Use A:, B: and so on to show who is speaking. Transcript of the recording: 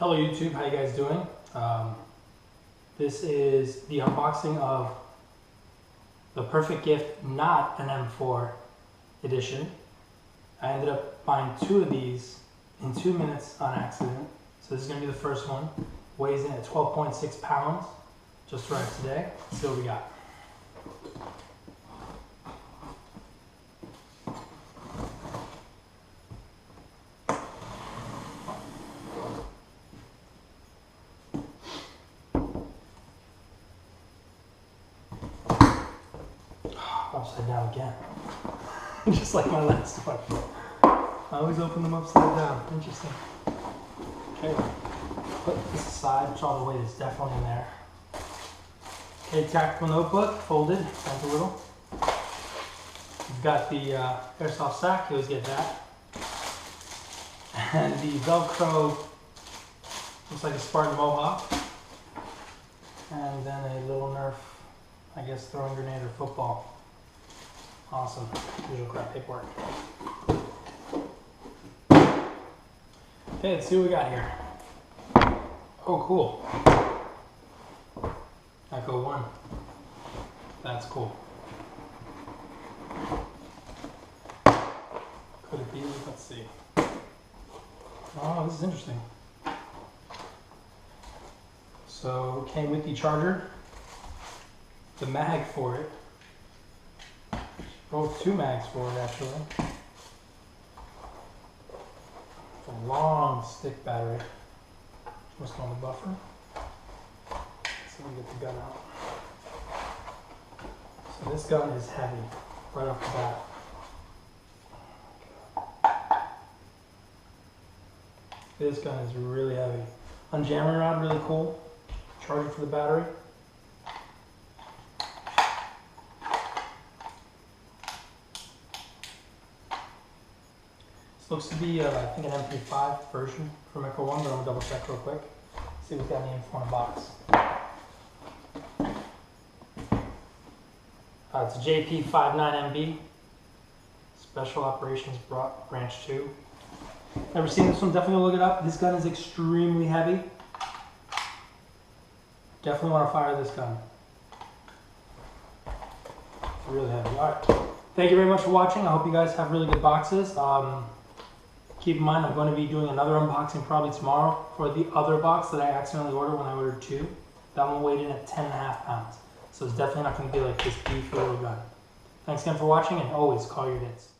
A: Hello YouTube, how you guys doing? This is the unboxing of the perfect gift, not an M4 edition. I ended up buying two of these in 2 minutes on accident. So this is going to be the first one. Weighs in at 12.6 pounds, just right today. Let's see what we got. Upside down again. Just like my last one. I always open them upside down. Interesting. Okay, put this aside, which all the weight is definitely in there. Okay, tactical notebook, folded, bent a little. We've got the Airsoft sack, you always get that. And the Velcro, looks like a Spartan MOHAWK. And then a little Nerf, I guess, throwing grenade or football. Awesome. Usual crap paperwork. Okay, let's see what we got here. Oh, cool. Echo 1. That's cool. Could it be? Let's see. Oh, this is interesting. So, it came with the charger, the mag for it. Both two mags for it, actually. It's a long stick battery. Just on the buffer. So we get the gun out. So this gun is heavy, right off the bat. This gun is really heavy. Unjamming rod, really cool. Charger for the battery. This looks to be, I think, an MP5 version from Echo 1, but I'm going to double check real quick. See what's got any info in the box. It's a JP59MB, Special Operations Branch 2. Never seen this one, definitely look it up. This gun is extremely heavy. Definitely want to fire this gun. It's really heavy. Alright. Thank you very much for watching. I hope you guys have really good boxes. Keep in mind, I'm going to be doing another unboxing probably tomorrow for the other box that I accidentally ordered when I ordered two. That one weighed in at 10.5 pounds. So it's definitely not going to be like this beefy little gun. Thanks again for watching, and always call your hits.